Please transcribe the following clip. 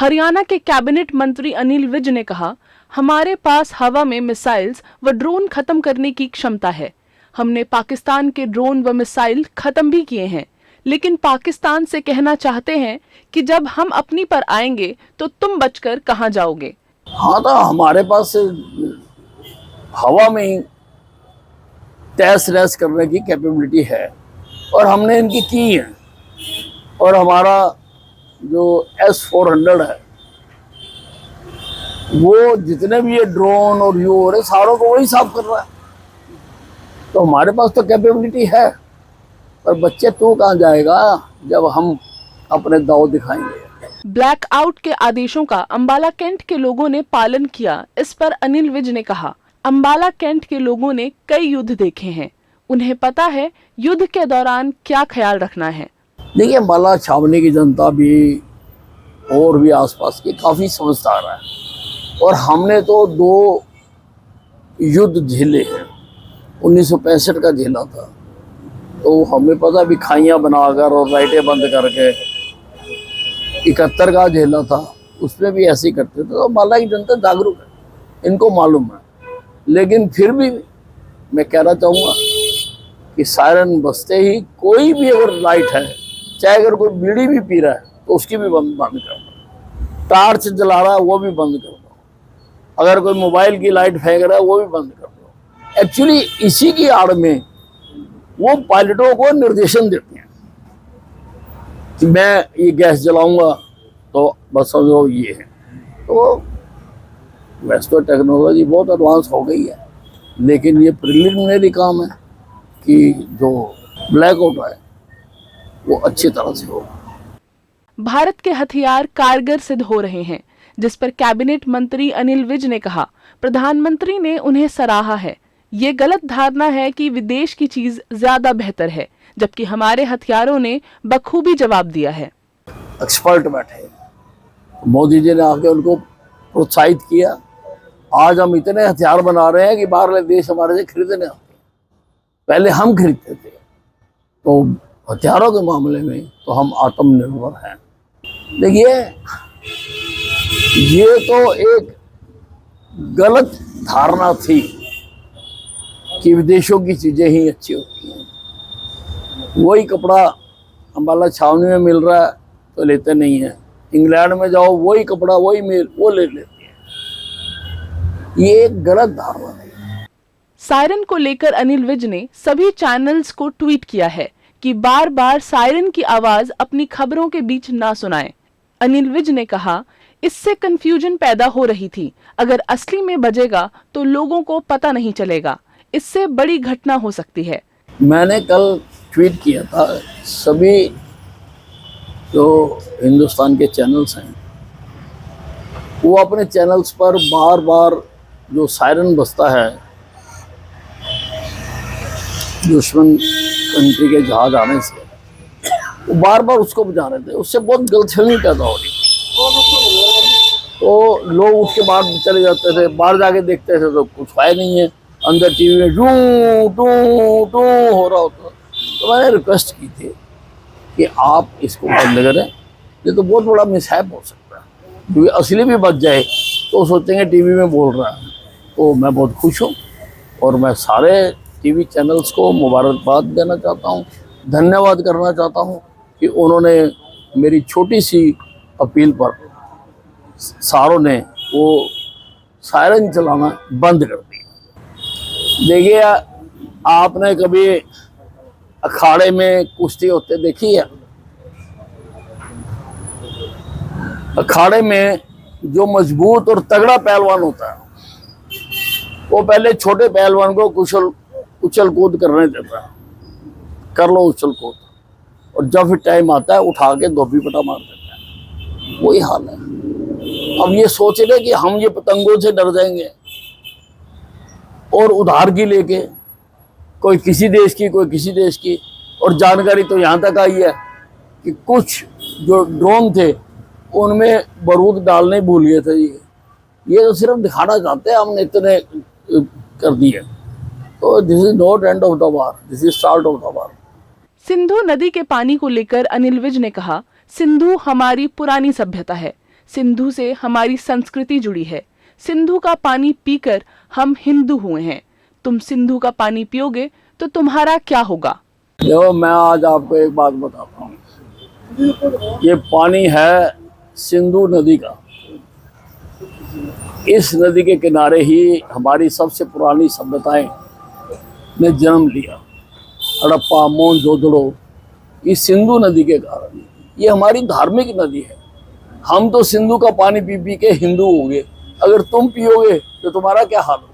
हरियाणा के कैबिनेट मंत्री अनिल विज ने कहा, हमारे पास हवा में मिसाइल्स व ड्रोन खत्म करने की क्षमता है। हमने पाकिस्तान के ड्रोन व मिसाइल खत्म भी किए हैं, लेकिन पाकिस्तान से कहना चाहते हैं कि जब हम अपनी पर आएंगे तो तुम बचकर कहां जाओगे। हाँ, तो हमारे पास हवा में ही तहस नहस करने की कैपेबिलिटी है और हमने इनकी की है। और हमारा जो S-400 है वो जितने भी ये ड्रोन और यू और सारों को वही साफ कर रहा है। तो हमारे पास तो कैपेबिलिटी है, पर बच्चे तू कहाँ जाएगा जब हम अपने दाव दिखाएंगे। ब्लैकआउट के आदेशों का अंबाला कैंट के लोगों ने पालन किया। इस पर अनिल विज ने कहा, अंबाला कैंट के लोगों ने कई युद्ध देखे हैं, उन्हें पता है युद्ध के दौरान क्या ख्याल रखना है। देखिए, अंबाला छावनी की जनता भी और भी आसपास की काफी समझदार है और हमने तो 2 युद्ध झेले हैं। 1965 का झेला था, तो हमें पता भी खाइयां बनाकर और लाइटें बंद करके। 71 का झेला था, उसमें भी ऐसे ही करते थे। तो अंबाला की जनता जागरूक है, इनको मालूम है। लेकिन फिर भी मैं कहना चाहूँगा कि सायरन बजते ही कोई भी अगर लाइट है, चाहे अगर कोई बीड़ी भी पी रहा है तो उसकी भी बंद कर दो, टार्च जला रहा है वो भी बंद कर दो, अगर कोई मोबाइल की लाइट फेंक रहा है वो भी बंद कर दो। एक्चुअली इसी की आड़ में वो पायलटों को निर्देशन देते हैं कि मैं ये गैस जलाऊंगा तो बस समझो ये है। तो वैसे तो टेक्नोलॉजी बहुत एडवांस हो गई है, लेकिन ये प्रिलिमिनरी काम है कि जो ब्लैकआउट है वो अच्छी तरह से हो। भारत के हथियार कारगर सिद्ध हो रहे हैं, जिस पर कैबिनेट मंत्री अनिल विज ने कहा, प्रधानमंत्री ने उन्हें सराहा है। ये गलत धारणा है कि विदेश की चीज ज्यादा बेहतर है, जबकि हमारे हथियारों ने बखूबी जवाब दिया है। एक्सपर्ट बैठे, मोदी जी ने आके उनको प्रोत्साहित किया। आज हम इतने हथियार बना रहे हैं कि बाहरले देश हमारे से खरीदने आते हैं। पहले हम खरीदते थे, तो हथियारों के मामले में तो हम आत्मनिर्भर हैं। देखिए, ये तो एक गलत धारणा थी कि विदेशों की चीजें ही अच्छी होती हैं। वही कपड़ा अंबाला छावनी में मिल रहा है तो लेते नहीं है, इंग्लैंड में जाओ वही कपड़ा वही मिल वो ले लेते हैं। ये एक गलत धारणा है। सायरन को लेकर अनिल विज ने सभी चैनल्स को ट्वीट किया है कि बार बार सायरन की आवाज अपनी खबरों के बीच ना सुनाएं। अनिल विज ने कहा, इससे कंफ्यूजन पैदा हो रही थी, अगर असली में बजेगा तो लोगों को पता नहीं चलेगा, इससे बड़ी घटना हो सकती है। मैंने कल ट्वीट किया था, सभी जो हिंदुस्तान के चैनल्स हैं वो अपने चैनल्स पर बार बार जो सायरन बजता है दुश्मन कंट्री के जहाज आने से, वो बार बार उसको बजा रहे थे। उससे बहुत गलतफहमी पैदा हो रही थी, तो लोग उठ के बाहर चले जाते थे, बाहर जाके देखते थे तो कुछ है नहीं है, अंदर टीवी में टू टू टू हो रहा होता। तो मैंने रिक्वेस्ट की थी कि आप इसको बंद करें, ये तो बहुत बड़ा मिसहैप हो सकता है, क्योंकि असली भी बच जाए तो सोचेंगे टीवी में बोल रहा है। तो मैं बहुत खुश हूँ और मैं सारे टीवी चैनल्स को मुबारकबाद देना चाहता हूँ, धन्यवाद करना चाहता हूँ कि उन्होंने मेरी छोटी सी अपील पर सारों ने वो सायरन चलाना बंद कर दिया। देखिए, आपने कभी अखाड़े में कुश्ती होते देखी है? अखाड़े में जो मजबूत और तगड़ा पहलवान होता है वो पहले छोटे पहलवान को उछल कूद करने देता है, कर लो उछल कूद, और जब फिर टाइम आता है उठा के धोबी पटा मार देता है। वही हाल है। अब ये सोच रहे कि हम ये पतंगों से डर जाएंगे और उधार की लेके, कोई किसी देश की कोई किसी देश की। और जानकारी तो यहाँ तक आई है कि कुछ जो ड्रोन थे उनमें बारूद डालने भूल गए थे। ये तो सिर्फ दिखाना चाहते हैं हमने इतने कर दिए। तो this is not end of the war, this is start of the war. Sindhu नदी के पानी को लेकर अनिल विज ने कहा, सिंधु हमारी पुरानी सभ्यता है, सिंधु से हमारी संस्कृति जुड़ी है। सिंधु का पानी पीकर हम हिंदू हुए हैं। तुम सिंधु का पानी पियोगे तो तुम्हारा क्या होगा? देखो, मैं आज आपको एक बात बताता हूँ। ये पानी है सिंधु नदी का। इस नदी के किनारे ही हमारी सबसे पुरानी सभ्यताएं ने जन्म लिया। हड़प्पा, मोहनजोदड़ो, इस सिंधु नदी के कारण। ये हमारी धार्मिक नदी है। हम तो सिंधु का पानी पी पी के हिंदू होंगे, अगर तुम पियोगे तो तुम्हारा क्या हाल होगा?